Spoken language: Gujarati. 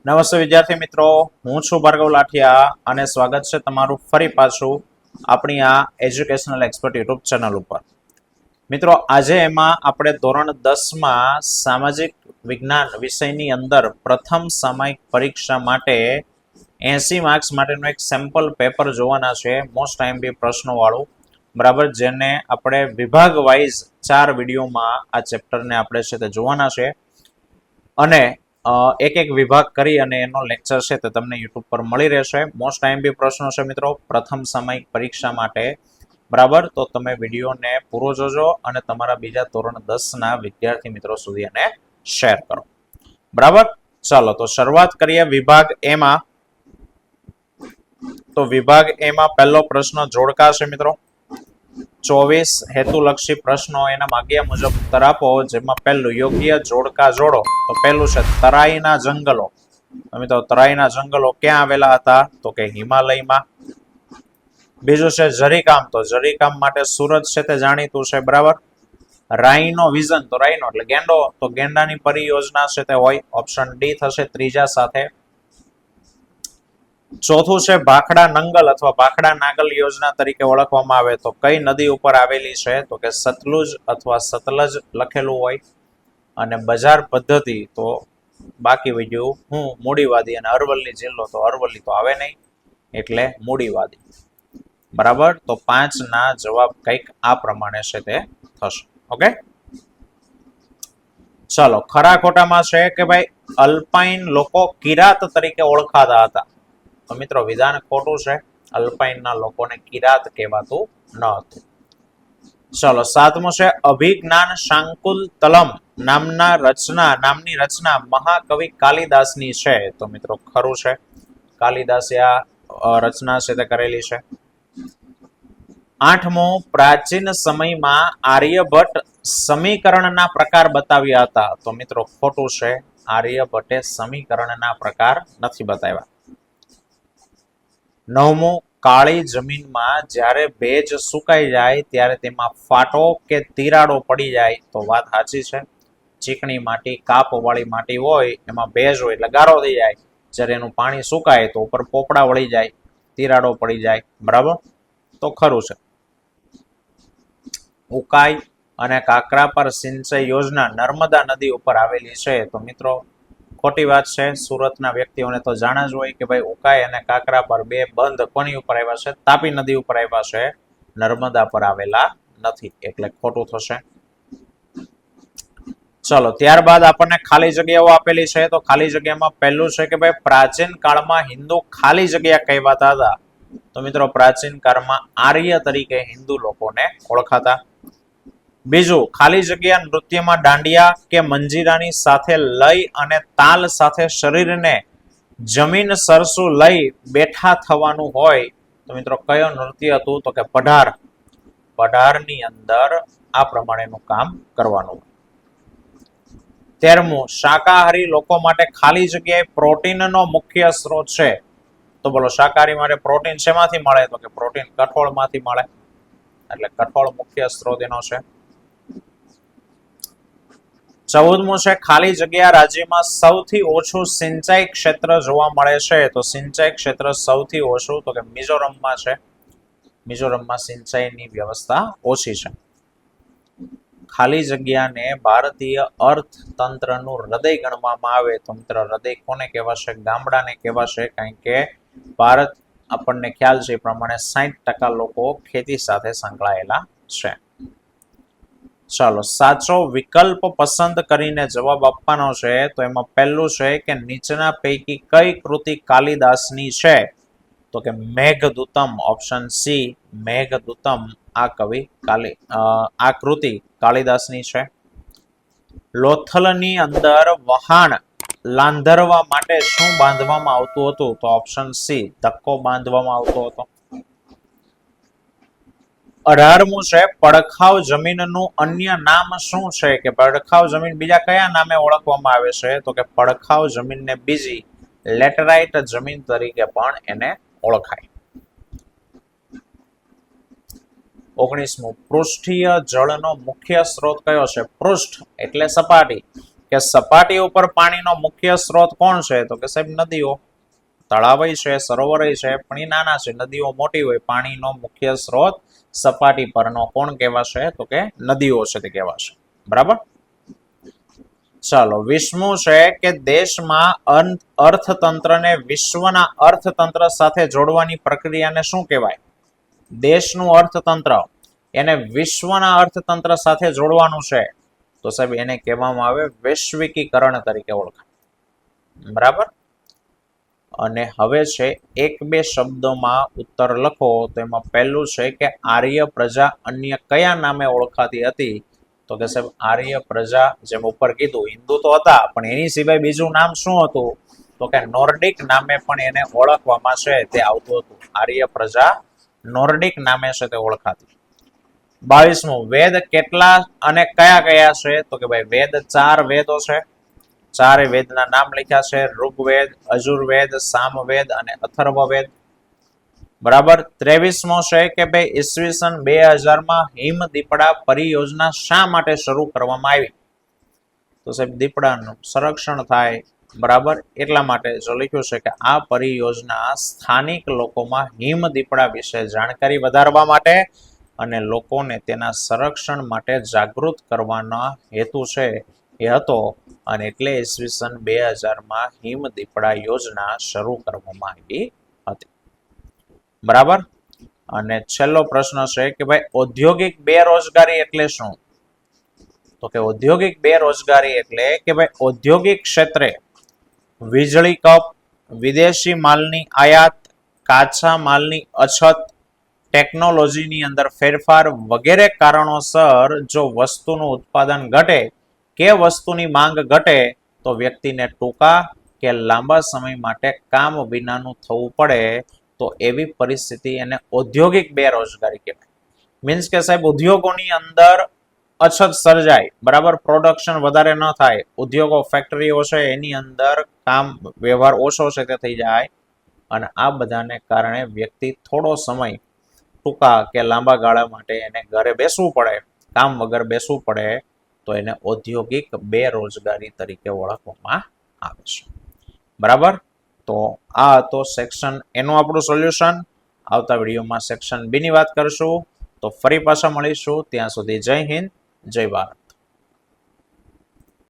નમસ્તે વિદ્યાર્થી મિત્રો, હું છું ભાર્ગવ લાઠિયા અને સ્વાગત છે તમારું ફરી પાછું આપણી આ એજ્યુકેશનલ એક્સપર્ટ યુટ્યુબ ચેનલ ઉપર. મિત્રો, આજે એમાં આપણે ધોરણ 10માં સામાજિક વિજ્ઞાન વિષયની અંદર પ્રથમ સામયિક પરીક્ષા માટે 80 માર્ક્સ માટેનું એક સેમ્પલ પેપર જોવાના છે, મોસ્ટ આઈએમપી પ્રશ્નોવાળું. બરાબર, જેને આપણે વિભાગ વાઇઝ 4 વિડીયોમાં આ ચેપ્ટરને આપણે છે તે જોવાના છે અને એક એક વિભાગ કરી અને એનો લેક્ચર છે તે તમને યુટ્યુબ પર મળી રહેશે. મોસ્ટ આઈએમપી પ્રશ્નો છે મિત્રો પ્રથમ સામયિક પરીક્ષા માટે. બરાબર, તો તમે વિડીયોને પૂરો જોજો અને તમારા બીજા ધોરણ 10ના વિદ્યાર્થી મિત્રો સુધી એને શેર કરો. બરાબર, ચાલો તો શરૂઆત કરીએ વિભાગ એમાં. તો વિભાગ એમાં પહેલો પ્રશ્ન જોડકા છે મિત્રો. 24 હેતુલક્ષી પ્રશ્નો, એના માગ્યા મુજબ ઉત્તર આપો. જેમાં પહેલું યોગ્ય જોડકા જોડો. તો પહેલું છે તરાઈના જંગલો. મિત્રો, તરાઈના જંગલો ક્યાં આવેલા હતા? તો કે હિમાલયમાં. બીજું છે જરીકામ. તો જરીકામ માટે સુરત છે તે જાણીતું છે. બરાબર. રાઈનો વિઝન. તો રાઈનો એટલે ગેંડો. તો ગેંડાની પરિયોજના છે તે હોય. ઓપ્શન ડી થશે ત્રીજા સાથે. ચોથું છે ભાખડા નંગલ અથવા ભાખડા નાગલ યોજના તરીકે ઓળખવામાં આવે. તો કઈ નદી ઉપર આવેલી છે? તો કે સતલુજ અથવા સતલજ લખેલું હોય. અને બજાર પદ્ધતિ તો બાકી વધ્યું હું મૂડીવાદી. અને અરવલ્લી જિલ્લો તો અરવલ્લી તો આવે નહીં એટલે મૂડીવાદી. બરાબર, તો 5 ના જવાબ કંઈક આ પ્રમાણે છે તે થશે. ઓકે, ચાલો ખરા ખોટામાં છે કે ભાઈ અલ્પાઇન લોકો કિરાત તરીકે ઓળખાતા હતા. તો મિત્રો વિધાન ખોટું છે. અલ્પાઇનના લોકોને કિરાત કહેવાતું ન હતું. ચલો સાતમું છે અભિજ્ઞાન શાંકુતલમ નામની રચના મહાકવિ કાલિદાસની છે. તો મિત્રો ખરું છે. કાલિદાસે આ રચના છે તે કરેલી છે. આઠમો પ્રાચીન સમયમાં આર્યભટ્ટ સમીકરણના પ્રકાર બતાવ્યા હતા. તો મિત્રો ખોટું છે. આર્યભટ્ટે સમીકરણના પ્રકાર નથી બતાવ્યા. નવમું કાળી જમીનમાં જ્યારે ભેજ સુકાઈ જાય ત્યારે તેમાં ફાટો કે તિરાડો પડી જાય. તો વાત સાચી છે. ચીકણી માટી, કાપ વાળી માટી હોય એમાં ભેજ હોય એટલે ગારો થઈ જાય. જ્યારે એનું પાણી સુકાય તો ઉપર પોપડા વળી જાય, તિરાડો પડી જાય. બરાબર, તો ખરું છે. ઉકાઈ અને કાકરાપર સિંચાઈ યોજના નર્મદા નદી ઉપર આવેલી છે. તો મિત્રો ખોટી વાત છે. સુરતના વ્યક્તિઓને તો જાણ જ હોય કે ભાઈ ઉકાઈ અને કાકરાપર બે બંધ કોની ઉપર આવ્યા છે? તાપી નદી ઉપર આવ્યા છે, નર્મદા પર આવેલા નથી, એટલે ખોટું થશે. ચલો ત્યારબાદ આપણને ખાલી જગ્યાઓ આપેલી છે. તો ખાલી જગ્યામાં પહેલું છે કે ભાઈ પ્રાચીન કાળમાં હિન્દુ ખાલી જગ્યા કહેવાતા હતા. તો મિત્રો પ્રાચીન કાળમાં આર્ય તરીકે હિન્દુ લોકોને ઓળખાતા. બીજું, ખાલી જગ્યા નૃત્યમાં દાંડિયા કે મંજીરાની સાથે લય અને તાલ સાથે શરીરને જમીન સરસું લઈ બેઠા થવાનું હોય. તો મિત્રો કયો નૃત્ય હતું? તો કે પઢાર. પઢારની અંદર આ પ્રમાણેનું કામ કરવાનું. 13મું, શાકાહારી લોકો માટે ખાલી જગ્યાએ પ્રોટીનનો મુખ્ય સ્ત્રોત છે. તો બોલો શાકાહારી માટે પ્રોટીન શેમાંથી મળે? તો કે પ્રોટીન કઠોળમાંથી મળે, એટલે કઠોળ મુખ્ય સ્ત્રોત એનો છે. 14મું છે ખાલી જગ્યા રાજ્યમાં સૌથી ઓછું સિંચાઈ ક્ષેત્ર જોવા મળે છે. તો સિંચાઈ ક્ષેત્ર સૌથી ઓછું તો કે મિઝોરમમાં છે. મિઝોરમમાં સિંચાઈની વ્યવસ્થા ઓછી છે. ખાલી જગ્યાને ભારતીય અર્થતંત્રનું હૃદય ગણવામાં આવે. તો મિત્ર હૃદય કોને કહેવાશે? ગામડાને કહેવાશે, કારણ કે ભારત આપણને ખ્યાલ છે એ પ્રમાણે 60% લોકો ખેતી સાથે સંકળાયેલા છે. ચાલો સાચો વિકલ્પ પસંદ કરીને જવાબ આપવાનો છે. તો એમાં પહેલું છે કે નીચેના પૈકી કઈ કૃતિ કાલિદાસની છે? તો કે મેઘદૂતમ. ઓપ્શન સી મેઘદૂતમ આ કૃતિ કાલિદાસની છે. લોથલની અંદર વહાણ લાંધરવા માટે શું બાંધવામાં આવતું હતું? તો ઓપ્શન સી ધક્કો બાંધવામાં આવતો હતો. 18મું છે પડખાવ જમીનનું અન્ય નામ શું છે? કે પડખાવ જમીન બીજા કયા નામે ઓળખવામાં આવે છે? તો કે પડખાવ જમીનને બીજી લેટરાઇટ જમીન તરીકે પણ એને ઓળખાય. 19મું પૃષ્ઠીય જળનો મુખ્ય સ્ત્રોત કયો છે? પૃષ્ઠ એટલે સપાટી, કે સપાટી ઉપર પાણીનો મુખ્ય સ્ત્રોત કોણ છે? તો કે સાહેબ નદીઓ. તળાવય છે, સરોવરય છે, પણ એ નાના છે. નદીઓ મોટી હોય. પાણીનો મુખ્ય સ્ત્રોત સપાટી પરનો કોણ કહેવાશે? તો કે નદીઓ છે તે કહેવાશે. બરાબર. ચાલો, 20મું છે કે દેશમાં અર્થતંત્રને વિશ્વના અર્થતંત્ર સાથે જોડવાની પ્રક્રિયાને શું કહેવાય? દેશનું અર્થતંત્ર એને વિશ્વના અર્થતંત્ર સાથે જોડવાનું છે તો સાહેબ એને કહેવામાં આવે વૈશ્વિકીકરણ તરીકે ઓળખાય. બરાબર. અને હવે છે એક બે શબ્દોમાં ઉત્તર લખો. તો એમાં પહેલું છે કે આર્ય પ્રજા અન્ય કયા નામે ઓળખાતી હતી? તો કે સાહેબ આર્ય પ્રજા, જેમ ઉપર કીધું, હિન્દુ તો હતા પણ એની સિવાય બીજું નામ શું હતું? તો કે નોર્ડિક નામે પણ એને ઓળખવામાં છે તે આવતું હતું. આર્ય પ્રજા નોર્ડિક નામે છે તે ઓળખાતી. 22મું, વેદ કેટલા અને કયા કયા છે? તો કે ભાઈ વેદ 4 વેદો છે. 4 વેદના નામ લખ્યા છે: ઋગ્વેદ, અજુર્વેદ, સામવેદ અને અથર્વવેદ. બરાબર. 23મો છે કે ભાઈ ઈસવીસન 2000માં હિમદીપડા પરિયોજના શા માટે શરૂ કરવામાં આવી? તો સાહેબ દીપડાનું સંરક્ષણ થાય. બરાબર. એટલા માટે જો લખ્યું છે કે આ પરિયોજના સ્થાનિક લોકોમાં હિમદીપડા વિશે જાણકારી વધારવા માટે અને લોકોને તેના સંરક્ષણ માટે જાગૃત કરવાના હેતુ છે એ હતો. અને એટલે ઈસવીસન 2000માં હિમદીપડા યોજના શરૂ કરવામાં આવી હતી. બરાબર. અને છેલ્લો પ્રશ્ન છે કે ભાઈ ઔદ્યોગિક બેરોજગારી એટલે શું? તો કે ઔદ્યોગિક બેરોજગારી એટલે કે ભાઈ ઔદ્યોગિક ક્ષેત્રે વીજળી કપ, વિદેશી માલની આયાત, કાચા માલની અછત, ટેકનોલોજીની અંદર ફેરફાર વગેરે કારણોસર જો વસ્તુનું ઉત્પાદન ઘટે કે વસ્તુની માંગ ઘટે તો વ્યક્તિને ટૂંકા કે લાંબા સમય માટે કામ વિનાનું થવું પડે તો એવી પરિસ્થિતિ એને ઔદ્યોગિક બેરોજગારી કહેવાય. મીન્સ કે સાહેબ ઉદ્યોગોની અંદર અછત સર્જાય. બરાબર. પ્રોડક્શન વધારે ન થાય. ઉદ્યોગો, ફેક્ટરીઓ છે એની અંદર કામ વ્યવહાર ઓછો છે તે થઈ જાય. અને આ બધાને કારણે વ્યક્તિ થોડો સમય ટૂંકા કે લાંબા ગાળા માટે એને ઘરે બેસવું પડે, કામ વગર બેસવું પડે તો એને ઔદ્યોગિક બેરોજગારી તરીકે ઓળખવામાં આવે છે. બરાબર. તો આ હતો સેક્શન એનું આપણું સોલ્યુશન. આવતા વિડીયોમાં સેક્શન બી ની વાત કરશું. તો ફરી પાછા મળીશું. ત્યાં સુધી જય હિન્દ, જય ભારત.